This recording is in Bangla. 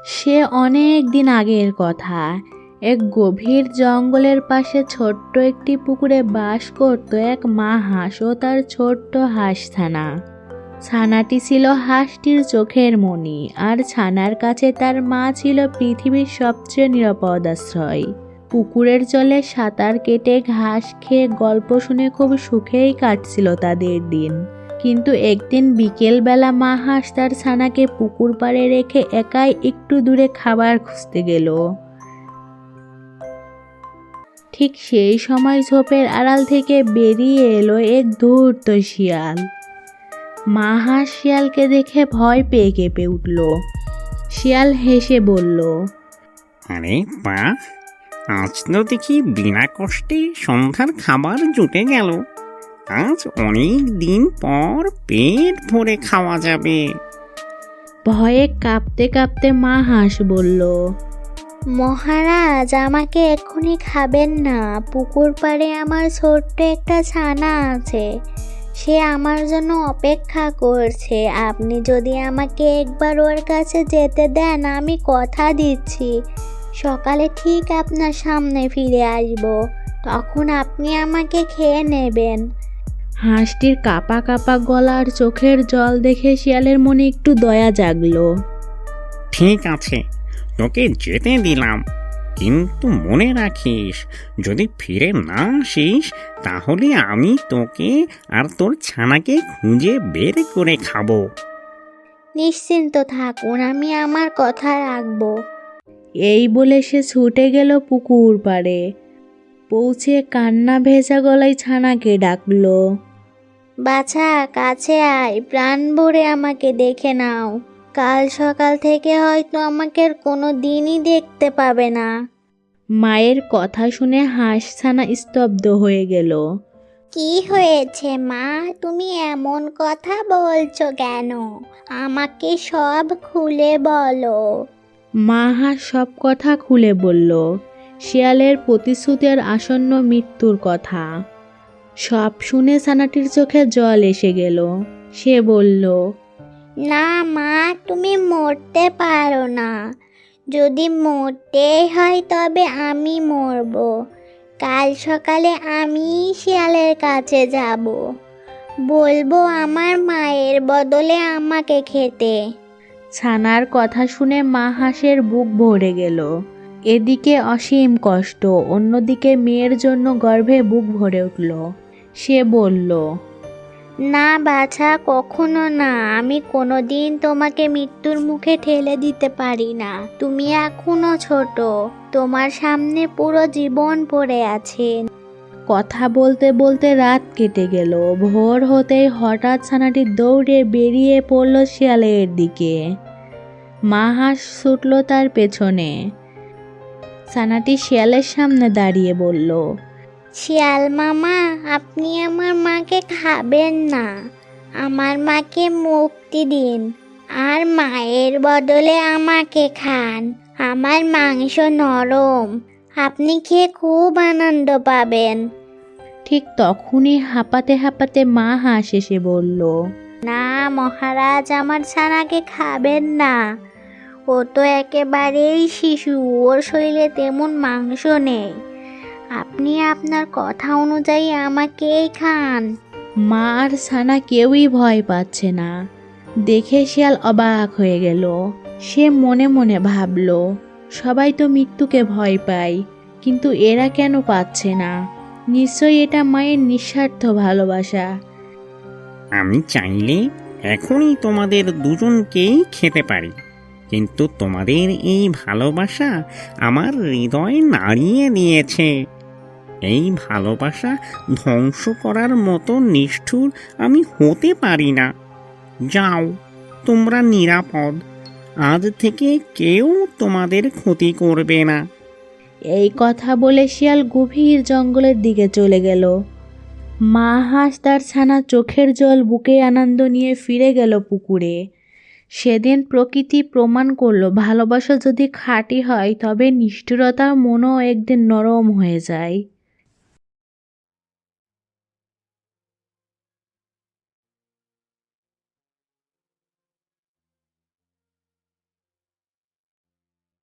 সে অনেক দিন আগের কথা। এক গভীর জঙ্গলের পাশে ছোট্ট একটি পুকুরে বাস করত এক মা হাঁস ও তার ছোট্ট হাঁস ছানা। ছানাটি ছিল হাঁসটির চোখের মণি, আর ছানার কাছে তার মা ছিল পৃথিবীর সবচেয়ে নিরাপদ আশ্রয়। পুকুরের জলে সাঁতার কেটে ঘাস খেয়ে গল্প শুনে খুব সুখেই কাটছিল তাদের দিন। কিন্তু একদিন বিকেলবেলা মা হাঁস তার ছানাকে পুকুর পাড়ে রেখে একাই একটু দূরে খাবার খুঁজতে গেল। ঠিক সেই সময় ঝোপের আড়াল থেকে বেরিয়ে এলো এক ধূর্ত শিয়াল। মা হাঁস শিয়ালকে দেখে ভয় পেয়ে কেঁপে উঠল। শিয়াল হেসে বলল, আরে বাহ, আজ তো দেখি বিনা কষ্টে সন্ধ্যার খাবার জুটে গেল। আজ অনেক দিন পর পেট ভরে খাওয়া যাবে। ভয়ে কাঁপতে কাঁপতে মা হাঁস বলল, মহারাজ, আমাকে এক্ষুনি খাবেন না। পুকুর পাড়ে আমার ছোট্ট একটা ছানা আছে, সে আমার জন্য অপেক্ষা করছে। আপনি যদি আমাকে একবার ওর কাছে যেতে দেন, আমি কথা দিচ্ছি সকালে ঠিক আপনার সামনে ফিরে আসব। তখন আপনি আমাকে খেয়ে নেবেন। হাঁসটির কাঁপা কাঁপা গলা আর চোখের জল দেখে শিয়ালের মনে একটু দয়া জাগলো। ঠিক আছে, তোকে যেতে দিলাম, কিন্তু মনে রাখিস, যদি ফিরে না আসিস তাহলে আমি তোকে আর তোর ছানাকে খুঁজে বের করে খাবো। নিশ্চিন্ত থাকুন, আমি আমার কথা রাখবো। এই বলে সে ছুটে গেল পুকুর পাড়ে। পৌঁছে কান্না ভেজা গলায় ছানাকে ডাকলো, বাছা, কাছে আয়, প্রাণ ভরে আমাকে দেখে নাও। কাল সকাল থেকে হয়তো আমাকে আর কোনো দিনই দেখতে পাবে না। মায়ের কথা শুনে হাঁস ছানা স্তব্ধ হয়ে গেল। কি হয়েছে মা, তুমি এমন কথা বলছো কেন? আমাকে সব খুলে বলো। মা হাঁস সব কথা খুলে বলল, শিয়ালের প্রতিশ্রুতি আর আসন্ন মৃত্যুর কথা। সব শুনে ছানাটির চোখে জল এসে গেল। সে বলল, না মা, তুমি মরতে পারো না। যদি মরতেই হয় তবে আমি মরব। কাল সকালে আমি শিয়ালের কাছে যাব, বলবো আমার মায়ের বদলে আমাকে খেতে। ছানার কথা শুনে মা হাঁসের বুক ভরে গেল। এদিকে অসীম কষ্ট, অন্যদিকে মেয়ের জন্য গর্ভে বুক ভরে উঠল। সে বলল, না বাছা, কখনো না। আমি কোনোদিন তোমাকে মৃত্যুর মুখে ঠেলে দিতে পারি না। তুমি এখনো ছোট, তোমার সামনে পুরো জীবন পড়ে আছে। কথা বলতে বলতে রাত কেটে গেল। ভোর হতেই হঠাৎ ছানাটি দৌড়ে বেরিয়ে পড়ল শিয়ালের দিকে। মা হাঁস ছুটল তার পেছনে। ছানাটি শিয়ালের সামনে দাঁড়িয়ে বলল, শিয়াল মামা, আপনি আমার মাকে খাবেন না। আমার মাকে মুক্তি দিন, আর মায়ের বদলে আমাকে খান। আমার মাংস নরম, আপনি খেয়ে খুব আনন্দ পাবেন। ঠিক তখনই হাঁপাতে হাঁপাতে মা হাঁস এসে বলল, না মহারাজ, আমার ছানাকে খাবেন না। ও তো একেবারেই শিশু, ওর শরীরে তেমন মাংস নেই। আপনি আপনার কথা অনুযায়ী আমাকেই খান। মা আর ছানা কেউই ভয় পাচ্ছে না। দেখে শিয়াল অবাক হয়ে গেল। সে মনে মনে ভাবল, সবাই তো মৃত্যুকে ভয় পায়, কিন্তু এরা কেন পাচ্ছে না? নিশ্চয়ই এটা মায়ের নিঃস্বার্থ ভালোবাসা। আমি চাইলে এখনই তোমাদের দুজনকেই খেতে পারি, কিন্তু তোমাদের এই ভালোবাসা আমার হৃদয় নাড়িয়ে দিয়েছে। এই ভালোবাসা ধ্বংস করার মতো নিষ্ঠুর আমি হতে পারি না। যাও, তোমরা নিরাপদ। আজ থেকে কেউ তোমাদের ক্ষতি করবে না। এই কথা বলে শিয়াল গভীর জঙ্গলের দিকে চলে গেল। মা হাঁস তার ছানা চোখের জল বুকে আনন্দ নিয়ে ফিরে গেল পুকুরে। সেদিন প্রকৃতি প্রমাণ করলো, ভালোবাসা যদি খাঁটি হয় তবে নিষ্ঠুরতা মনও একদিন নরম হয়ে যায়।